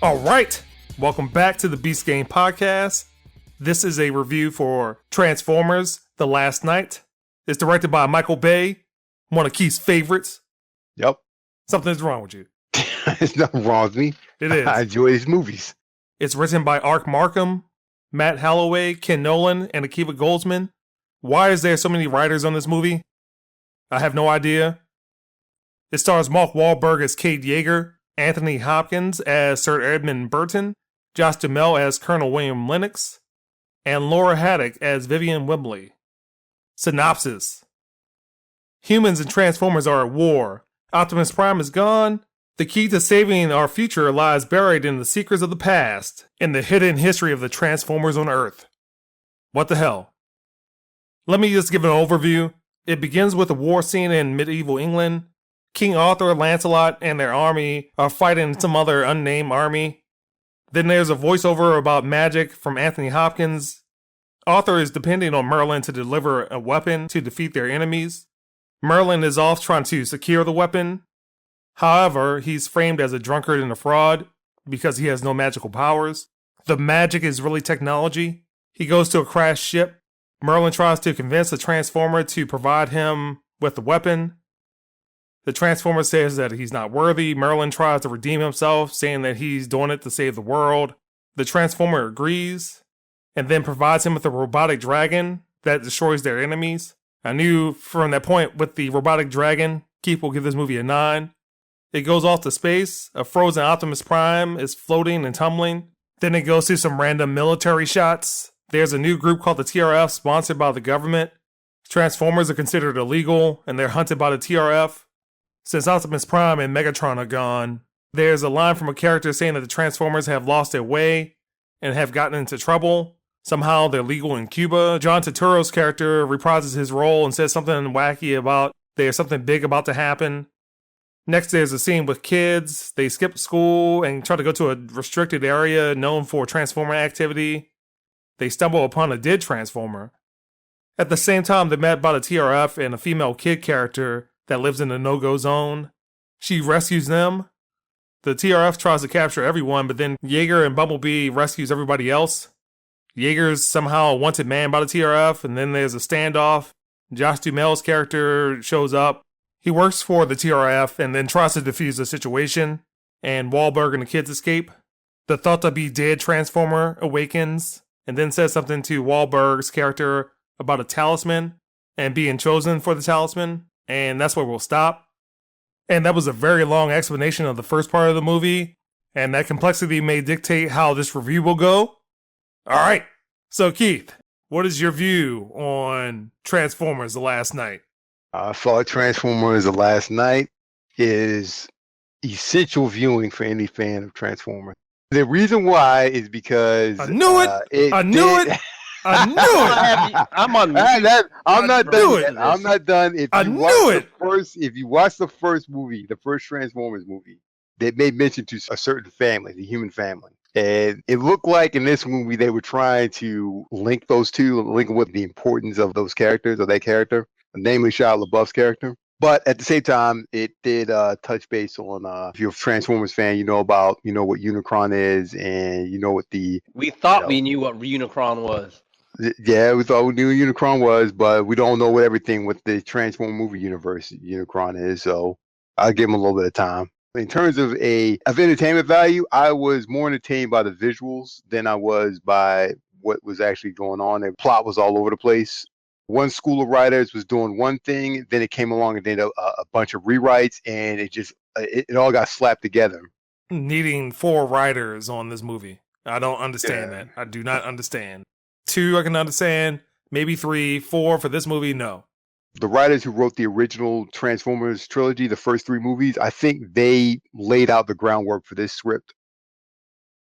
All right, welcome back to the Beast Game Podcast. This is a review for Transformers: The Last Knight. It's directed by Michael Bay, one of Keith's favorites. Yep. Something's wrong with you. There's nothing wrong with me. It is. I enjoy his movies. It's written by Ark Markham, Matt Holloway, Ken Nolan, and Akiva Goldsman. Why is there so many writers on this movie? I have no idea. It stars Mark Wahlberg as Cade Yeager, Anthony Hopkins as Sir Edmund Burton, Josh Duhamel as Colonel William Lennox, and Laura Haddock as Vivian Wembley. Synopsis. Humans and Transformers are at war. Optimus Prime is gone. The key to saving our future lies buried in the secrets of the past, in the hidden history of the Transformers on Earth. What the hell? Let me just give an overview. It begins with a war scene in medieval England. King Arthur, Lancelot, and their army are fighting some other unnamed army. Then there's a voiceover about magic from Anthony Hopkins. Arthur is depending on Merlin to deliver a weapon to defeat their enemies. Merlin is off trying to secure the weapon. However, he's framed as a drunkard and a fraud because he has no magical powers. The magic is really technology. He goes to a crashed ship. Merlin tries to convince the Transformer to provide him with the weapon. The Transformer says that he's not worthy. Merlin tries to redeem himself, saying that he's doing it to save the world. The Transformer agrees, and then provides him with a robotic dragon that destroys their enemies. I knew from that point with the robotic dragon, Keith will give this movie a 9. It goes off to space. A frozen Optimus Prime is floating and tumbling. Then it goes to some random military shots. There's a new group called the TRF, sponsored by the government. Transformers are considered illegal, and they're hunted by the TRF. Since Optimus Prime and Megatron are gone, there's a line from a character saying that the Transformers have lost their way and have gotten into trouble. Somehow they're legal in Cuba. John Turturro's character reprises his role and says something wacky about there's something big about to happen. Next, there's a scene with kids. They skip school and try to go to a restricted area known for Transformer activity. They stumble upon a dead Transformer. At the same time, they're met by the TRF and a female kid character that lives in the no-go zone. She rescues them. The TRF tries to capture everyone, but then Yeager and Bumblebee rescues everybody else. Yeager's somehow a wanted man by the TRF, and then there's a standoff. Josh Duhamel's character shows up. He works for the TRF and then tries to defuse the situation, and Wahlberg and the kids escape. The thought-to-be-dead Transformer awakens, and then says something to Wahlberg's character about a talisman and being chosen for the talisman, and that's where we'll stop. And that was a very long explanation of the first part of the movie, and that complexity may dictate how this review will go. Alright, so Keith, what is your view on Transformers: The Last Knight? I thought Transformers: The Last Knight is essential viewing for any fan of Transformers. The reason why is because I knew it. I knew it. I'm not done. I'm not done. If you watch the first movie, the first Transformers movie, they made mention to a certain family, the human family. And it looked like in this movie they were trying to link those two, link with the importance of those characters, or that character, namely Shia LaBeouf's character. But at the same time, it did touch base on, if you're a Transformers fan, you know what Unicron is, and you know what We thought we knew what Unicron was. Yeah, we thought we knew what Unicron was, but we don't know what everything with the Transformer movie universe Unicron is, so I'll give him a little bit of time. In terms of entertainment value, I was more entertained by the visuals than I was by what was actually going on. The plot was all over the place. One school of writers was doing one thing, then it came along and did a bunch of rewrites, and it all got slapped together. Needing 4 writers on this movie. I don't understand that. I do not understand. 2 I can understand, maybe 3, 4 for this movie, no. The writers who wrote the original Transformers trilogy, the first 3 movies, I think they laid out the groundwork for this script.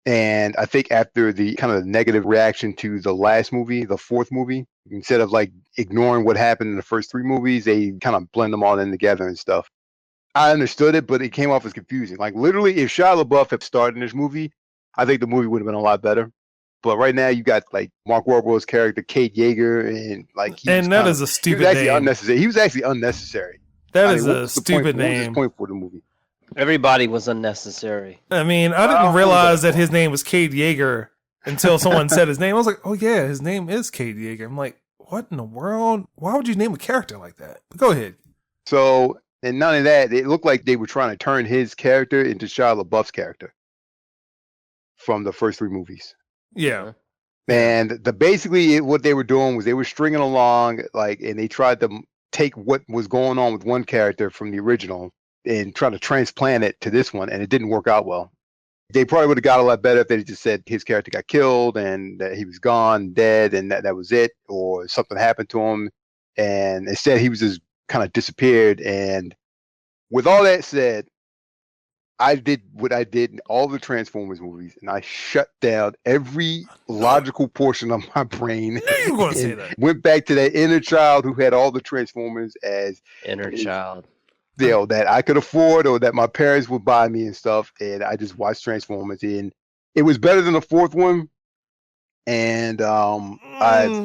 And I think after the kind of negative reaction to the last movie, the 4th movie, instead of like ignoring what happened in the first 3 movies, they kind of blend them all in together and stuff. I understood it, but it came off as confusing. Like literally, if Shia LaBeouf had starred in this movie, I think the movie would have been a lot better. But right now, you got like Mark Wahlberg's character, Cade Yeager, and like that is a stupid name. Unnecessary. He was actually unnecessary. That is a stupid name. What was the point for the movie? Everybody was unnecessary. I mean, I didn't realize that his name was Cade Yeager until someone said his name. I was like, oh yeah, his name is Cade Yeager. I'm like, what in the world? Why would you name a character like that? But go ahead. So, and none of that, it looked like they were trying to turn his character into Shia LaBeouf's character from the first 3 movies. Yeah. And basically what they were doing was they were stringing along, like, and they tried to take what was going on with one character from the original and try to transplant it to this one, and it didn't work out well. They probably would have got a lot better if they just said his character got killed and that he was gone, dead, and that was it, or something happened to him. And instead, he was just kind of disappeared. And with all that said, I did what I did in all the Transformers movies, and I shut down every logical portion of my brain. You were going to say that. Went back to that inner child who had all the Transformers as Inner child. You know, that I could afford or that my parents would buy me and stuff, and I just watched Transformers, and it was better than the 4th one, and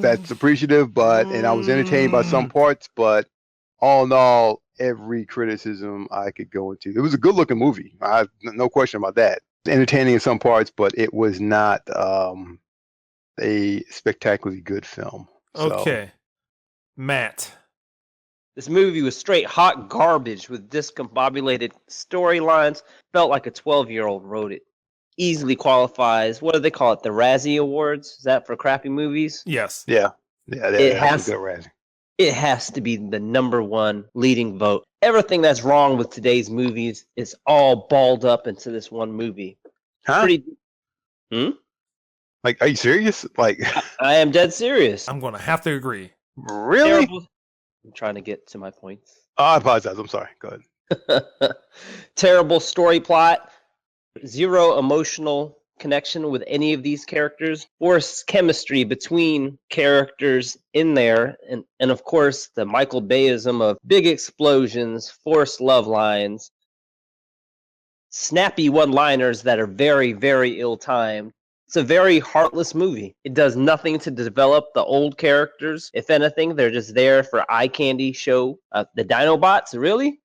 that's appreciative, and I was entertained by some parts, but all in all, every criticism I could go into. It was a good looking movie. No question about that. Entertaining in some parts, but it was not a spectacularly good film. So. Okay. Matt. This movie was straight hot garbage with discombobulated storylines. Felt like a 12-year-old wrote it. Easily qualifies. What do they call it? The Razzie Awards? Is that for crappy movies? Yes. Yeah. It has to be the number 1 leading vote. Everything that's wrong with today's movies is all balled up into this one movie. Huh? Like, are you serious? Like, I am dead serious. I'm going to have to agree. Really? I'm trying to get to my points. Oh, I apologize. I'm sorry. Go ahead. Terrible story plot. Zero emotional connection with any of these characters. Forced chemistry between characters in there. And of course, the Michael Bayism of big explosions, forced love lines, snappy one-liners that are very, very ill-timed. It's a very heartless movie. It does nothing to develop the old characters. If anything, they're just there for eye candy show. The Dinobots, really?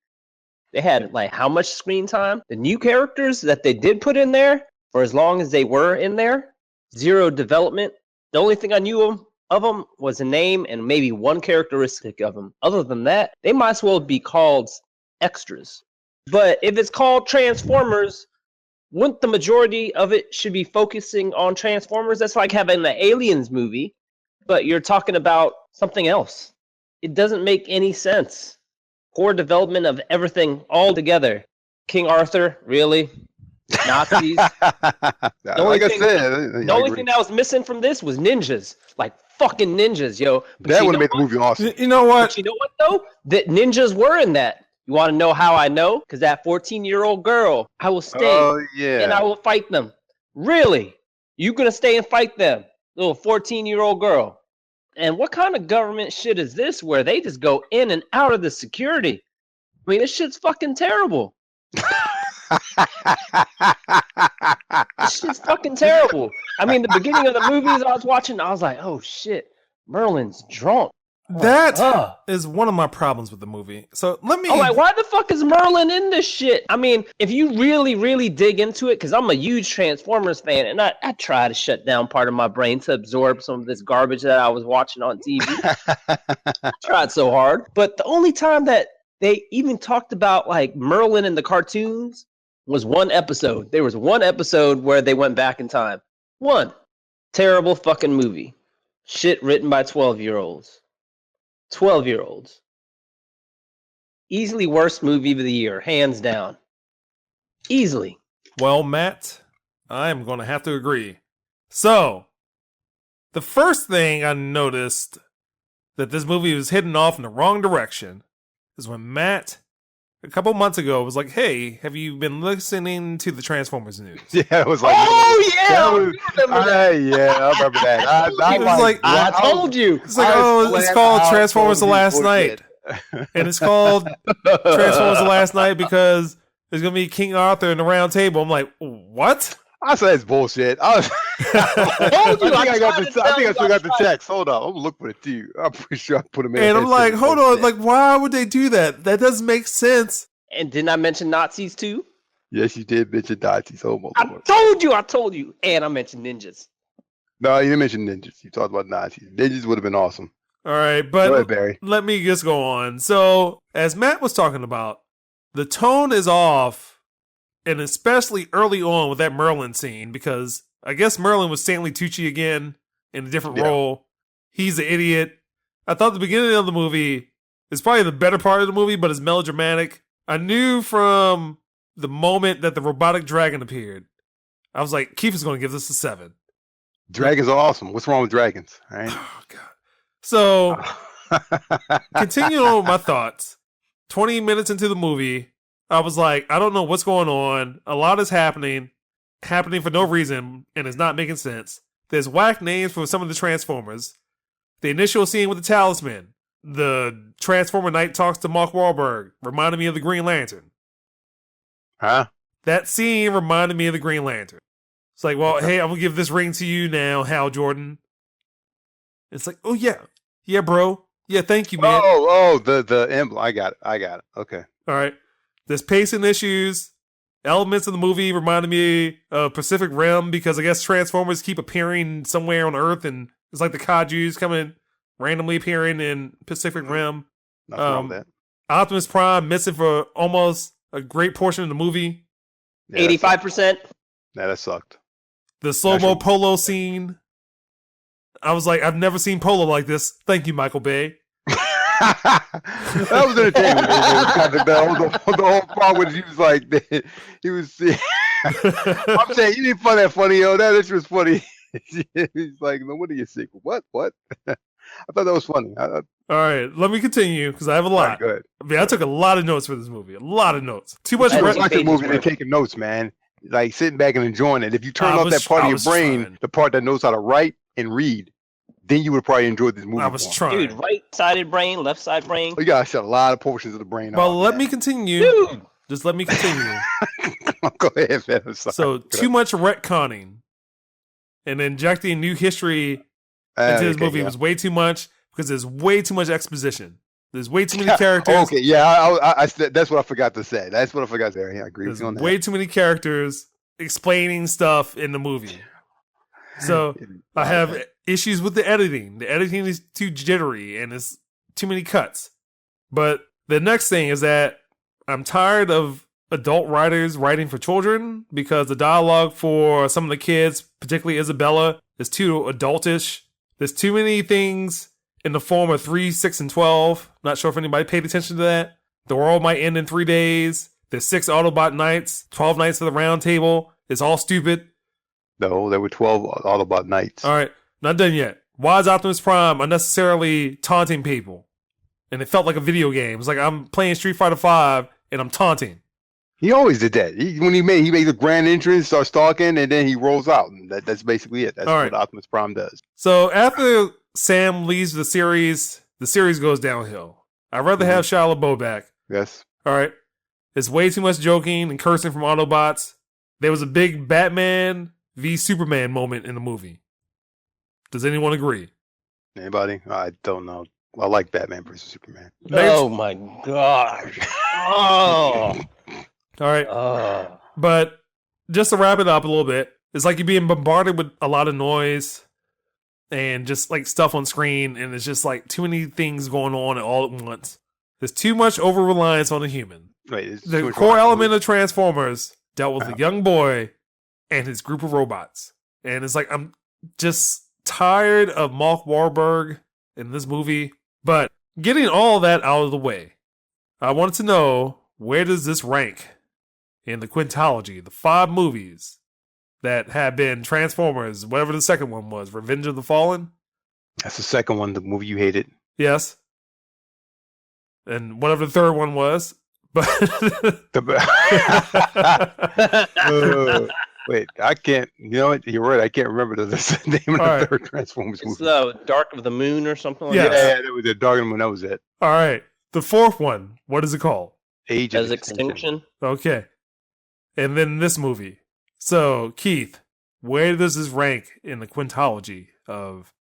They had, like, how much screen time? The new characters that they did put in there, for as long as they were in there, zero development. The only thing I knew of them was a name and maybe one characteristic of them. Other than that, they might as well be called extras. But if it's called Transformers, wouldn't the majority of it should be focusing on Transformers? That's like having the Aliens movie, but you're talking about something else. It doesn't make any sense. Poor development of everything all together. King Arthur, really? Nazis? The only thing that was missing from this was ninjas. Like fucking ninjas, yo. But that would have made the movie awesome. You know what? But you know what, though? That ninjas were in that. You want to know how I know? Because that 14-year-old girl, I will stay and I will fight them. Really? You going to stay and fight them? Little 14-year-old girl. And what kind of government shit is this where they just go in and out of the security? I mean, this shit's fucking terrible. This shit's fucking terrible. I mean, the beginning of the movies I was watching, I was like, oh shit, Merlin's drunk. That is one of my problems with the movie. So let me... I'm like, why the fuck is Merlin in this shit? I mean, if you really, really dig into it, because I'm a huge Transformers fan, and I try to shut down part of my brain to absorb some of this garbage that I was watching on TV. I tried so hard. But the only time that they even talked about, like, Merlin in the cartoons was one episode. There was one episode where they went back in time. One. Terrible fucking movie. Shit written by 12-year-olds. 12-year-olds. Easily worst movie of the year, hands down. Easily. Well, Matt, I'm going to have to agree. So, the first thing I noticed that this movie was heading off in the wrong direction is when Matt, a couple months ago, was like, hey, have you been listening to the Transformers news? Yeah, it was like... Oh, yeah! I remember that. Yeah, I remember that. I told you. It's like, it's called Transformers The Last Night. And it's called Transformers The Last Night because there's going to be King Arthur in the round table. I'm like, what? I said it's bullshit. I think I still got the text. Hold on. I'm going to look for it too. I'm pretty sure I put them in. And I'm like, hold on. Like, why would they do that? That doesn't make sense. And didn't I mention Nazis too? Yes, you did mention Nazis. Oh my I lord. told you. And I mentioned ninjas. No, you didn't mention ninjas. You talked about Nazis. Ninjas would have been awesome. All right, Go but ahead, Barry. let me just go on. So, as Matt was talking about, the tone is off, and especially early on with that Merlin scene, because I guess Merlin was Stanley Tucci again in a different role. He's the idiot. I thought the beginning of the movie is probably the better part of the movie, but it's melodramatic. I knew from the moment that the robotic dragon appeared, I was like, Keith is going to give this a 7. Dragons are awesome. What's wrong with dragons? All right. Oh, God. So, continuing on with my thoughts, 20 minutes into the movie, I was like, I don't know what's going on. A lot is happening for no reason, and it's not making sense. There's whack names for some of the Transformers. The initial scene with the talisman, the Transformer Knight talks to Mark Wahlberg, reminded me of the Green Lantern. Huh? That scene reminded me of the Green Lantern. It's like, well, hey, I'm going to give this ring to you now, Hal Jordan. It's like, oh, yeah. Yeah, bro. Yeah, thank you, man. The emblem. I got it. Okay. All right. There's pacing issues. Elements of the movie reminded me of Pacific Rim because I guess Transformers keep appearing somewhere on Earth, and it's like the Kajus coming randomly appearing in Pacific Rim. Nothing wrong with that. Optimus Prime missing for almost a great portion of the movie. Yeah, 85%. that sucked. The slow-mo polo scene. I was like, I've never seen polo like this. Thank you, Michael Bay. That was entertaining. The whole part was he was like, he was. I'm saying you didn't find that funny, yo. That was funny. He's like, no, what are you sick? What? I thought that was funny. All right, let me continue because I have a lot. Right, good. I mean, I took a lot of notes for this movie. A lot of notes. Too much. I was watching a movie and taking notes, man. Like sitting back and enjoying it. If you turn off that part of your brain, the part that knows how to write and read, then you would probably enjoy this movie. I was trying. Dude, right-sided brain, left-side brain. You gotta shut a lot of portions of the brain off. Well, let me continue. Dude. Just let me continue. Go ahead, man. I'm sorry. So, too much retconning and injecting new history into this movie was way too much because there's way too much exposition. There's way too many characters. Okay, yeah, I that's what I forgot to say. That's what I forgot to say. Yeah, I agree with you on that. Way too many characters explaining stuff in the movie. So I have issues with the editing. The editing is too jittery and it's too many cuts. But the next thing is that I'm tired of adult writers writing for children because the dialogue for some of the kids, particularly Isabella, is too adultish. There's too many things in the form of 3, 6, and 12. Not sure if anybody paid attention to that. The world might end in 3 days. There's 6 Autobot Knights, 12 Knights of the Round Table. It's all stupid. No, there were 12 Autobot Knights. All right, not done yet. Why is Optimus Prime unnecessarily taunting people? And it felt like a video game. It's like I'm playing Street Fighter V and I'm taunting. He always did that. When he made the grand entrance, starts talking, and then he rolls out. And that's basically it. That's what Optimus Prime does. So after Sam leaves the series goes downhill. I'd rather have Shia LaBeouf back. Yes. All right. It's way too much joking and cursing from Autobots. There was a big Batman v Superman moment in the movie. Does anyone agree? Anybody? I don't know. I like Batman versus Superman. Oh my gosh. Oh. All right. But just to wrap it up a little bit, it's like you're being bombarded with a lot of noise and just like stuff on screen, and it's just like too many things going on all at once. There's too much over reliance on a human. Right, the core element of Transformers dealt with a young boy and his group of robots. And it's like, I'm just tired of Mark Wahlberg in this movie. But getting all that out of the way, I wanted to know, where does this rank in the quintology, the 5 movies that have been Transformers, whatever the second one was, Revenge of the Fallen? That's the second one, the movie you hated. Yes. And whatever the third one was. But wait, I can't. You know what? You're right. I can't remember the name of the third Transformers movie. It's the Dark of the Moon or something like that. Yeah, that was the Dark of the Moon. That was it. All right. The fourth one, what is it called? Age of Extinction. Okay. And then this movie. So, Keith, where does this rank in the quintology of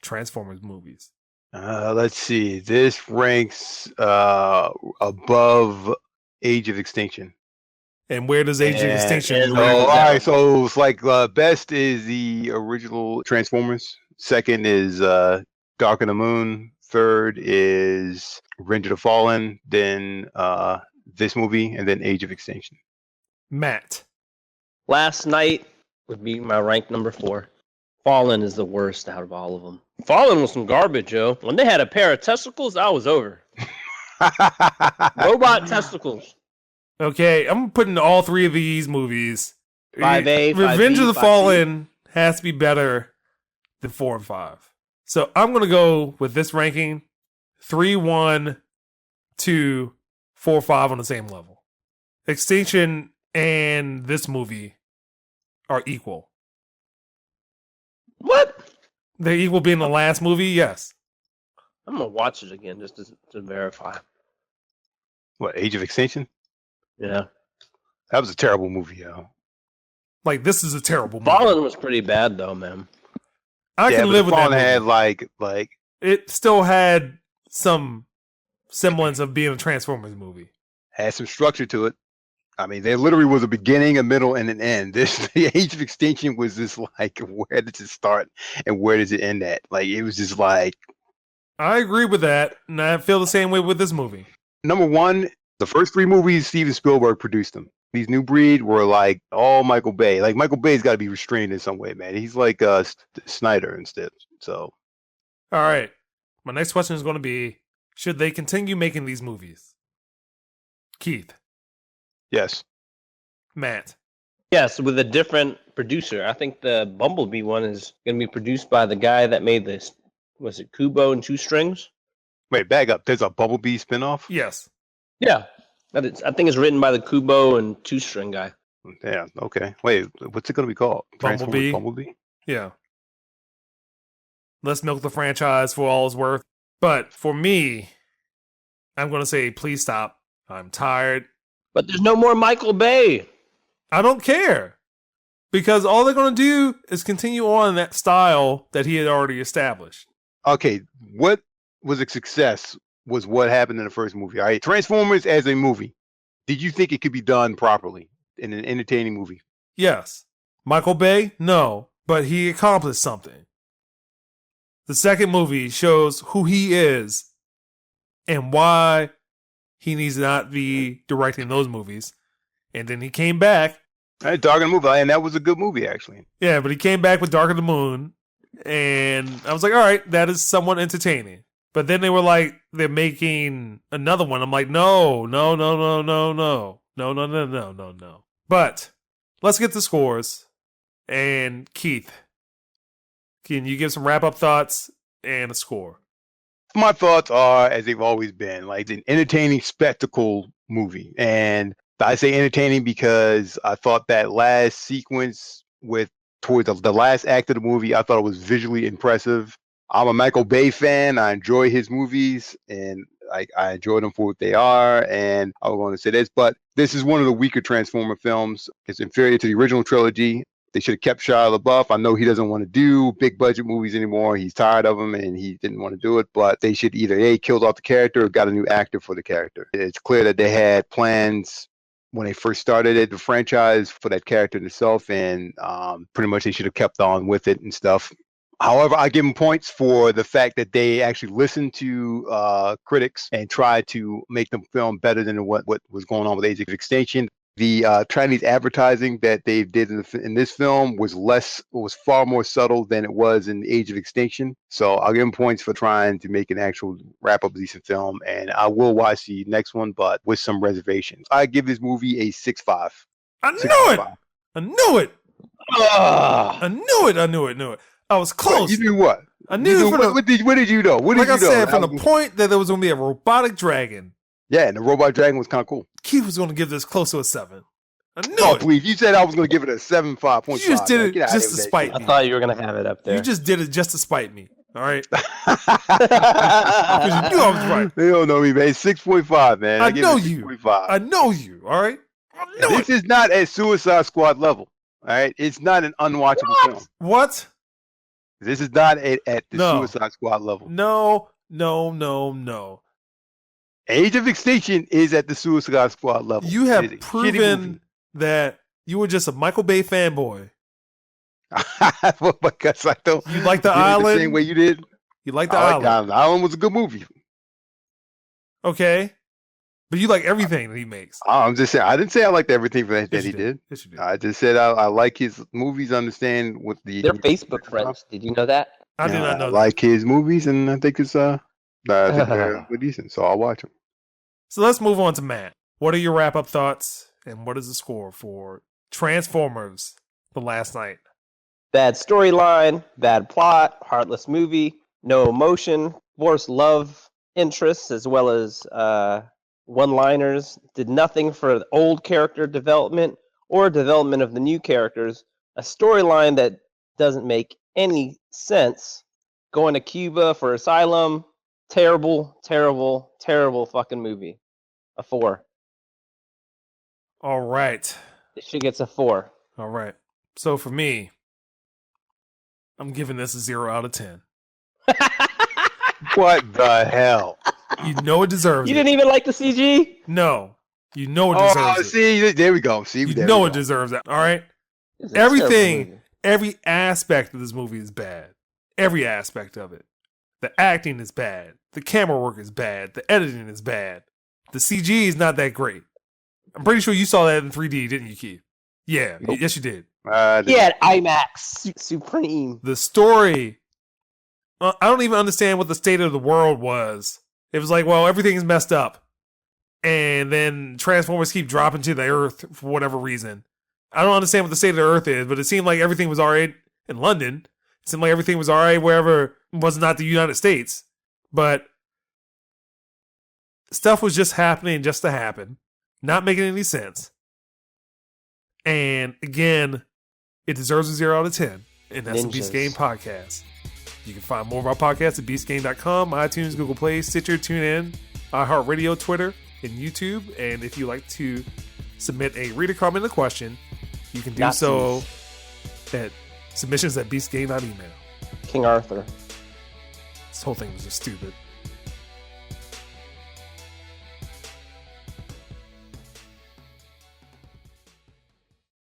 Transformers movies? Let's see. This ranks above Age of Extinction. And where does Age of Extinction and So, rank? all right. So it's like best is the original Transformers. Second is Dark of the Moon. Third is Revenge of the Fallen. Then this movie, and then Age of Extinction. Matt. Last Night would be my rank number 4. Fallen is the worst out of all of them. Fallen was some garbage, yo. When they had a pair of testicles, I was over. Robot testicles. Okay, I'm putting all 3 of these movies. 5A, 5B, Revenge of the 5C. Fallen has to be better than 4 and 5. So I'm going to go with this ranking 3, 1, 2, 4, 5 on the same level. Extinction and this movie are equal. What? They're equal being the last movie, yes. I'm gonna watch it again just to verify. What, Age of Extinction? Yeah. That was a terrible movie, yo. Like, this is a terrible movie. Fallen was pretty bad though, man. I can but live with that Fallen movie. had like It still had some semblance of being a Transformers movie. had some structure to it. I mean, there literally was a beginning, a middle, and an end. The Age of Extinction was just like, where does it start and where does it end at? Like, it was just like, I agree with that, and I feel the same way with this movie. number one, the first 3 movies, Steven Spielberg produced them. These New Breed were like all Michael Bay. Like, Michael Bay's got to be restrained in some way, man. He's like Snyder instead. So, All right. My next question is going to be, should they continue making these movies? Keith. yes. Matt. Yes, with a different producer. I think the Bumblebee one is gonna be produced by the guy that made this. Was it Kubo and Two Strings? Wait, back up. There's a Bumblebee spinoff? Yes. Yeah. I think it's written by the Kubo and Two String guy. Yeah, okay. Wait, what's it going to be called? Bumblebee. Transformers Bumblebee? Yeah. Let's milk the franchise for all it's worth. But for me, I'm going to say, please stop. I'm tired. But there's no more Michael Bay. I don't care. Because all they're going to do is continue on that style that he had already established. Okay, what was a success was what happened in the first movie. All right, Transformers as a movie. Did you think it could be done properly in an entertaining movie? Yes. Michael Bay? No. But he accomplished something. The second movie shows who he is and why he needs to not be directing those movies. And then he came back. All right, Dark of the Movie, and that was a good movie, actually. Yeah, but he came back with Dark of the Moon. And I was like, all right, that is somewhat entertaining. But then they were like, they're making another one. I'm like, no. But let's get the scores. And Keith, can you give some wrap-up thoughts and a score? My thoughts are, as they've always been, like an entertaining spectacle movie. And I say entertaining because I thought that last sequence towards the last act of the movie, I thought it was visually impressive. I'm a Michael Bay fan. I enjoy his movies, and I enjoy them for what they are. And I was going to say this, but this is one of the weaker Transformer films. It's inferior to the original trilogy. They should have kept Shia LaBeouf. I know he doesn't want to do big budget movies anymore. He's tired of them, and he didn't want to do it. But they should either A, killed off the character or got a new actor for the character. It's clear that they had plans when they first started the franchise for that character itself, and pretty much they should have kept on with it and stuff. However, I give them points for the fact that they actually listened to critics and tried to make the film better than what was going on with Age of Extinction. The Chinese advertising that they did in this film was far more subtle than it was in Age of Extinction. So I'll give them points for trying to make an actual wrap-up decent film, and I will watch the next one, but with some reservations. I give this movie a 6.5. I knew it! I knew it! I knew it! I was close. You knew what? I knew it. What did you know? What did you know? Like I said, from the point that there was going to be a robotic dragon. Yeah, and the robot dragon was kind of cool. Keith was going to give this close to a 7. I knew No, it. please. You said I was going to give it a 7.5. You just did it just to spite I me. thought you were gonna have it up there. You just did it just to spite me. All right? Because you knew I was right. They don't know me, man. 6.5, man. I give know it you. 6.5. I know you. All right? I knew This it. is not at Suicide Squad level. All right? It's not an unwatchable film. What? This is not at the No. Suicide Squad level. No. Age of Extinction is at the Suicide Squad level. You It have is a shitty proven movie. that you were just a Michael Bay fanboy. Because I don't. You like The did it Island? the same way you did. You like The I like Island. The Island. The Island was a good movie. Okay. But you like everything that he makes. I'm just saying. I didn't say I liked everything that Yes, he you did. Yes, you did. I just said I like his movies. Understand what the. They're Facebook friends. Did you know that? I did not know I that. like his movies, and I think it's I think they're decent. So I'll watch them. So let's move on to Matt. What are your wrap-up thoughts, and what is the score for Transformers: The Last Night? Bad storyline, bad plot, heartless movie, no emotion, forced love interests as well as one-liners. Did nothing for the old character development or development of the new characters. A storyline that doesn't make any sense. Going to Cuba for asylum. Terrible, terrible, terrible fucking movie. A 4. All right. She gets a 4. All right. So for me, I'm giving this a 0 out of 10. What the hell? You know it deserves You it. didn't even like the CG? No. You know it Oh, deserves it. see, there we go. See, You there know we it go. deserves it. All right? It's a terrible Everything, movie. every aspect of this movie is bad. Every aspect of it. The acting is bad. The camera work is bad. The editing is bad. The CG is not that great. I'm pretty sure you saw that in 3D, didn't you, Keith? Yeah. Nope. Yes, you did. He had IMAX Supreme. The story, I don't even understand what the state of the world was. It was like, well, everything's messed up. And then Transformers keep dropping to the Earth for whatever reason. I don't understand what the state of the Earth is, but it seemed like everything was all right in London. It seemed like everything was all right wherever was not the United States. But stuff was just happening just to happen. Not making any sense. And again, it deserves a 0 out of 10. And that's the Beast Ninjas. Game Podcast. You can find more of our podcasts at beastgame.com, iTunes, Google Play, Stitcher, TuneIn, iHeartRadio, Twitter, and YouTube. And if you'd like to submit a reader comment or question, you can do Nazis. so at submissions@beastgame.email. King Arthur. This whole thing was just stupid.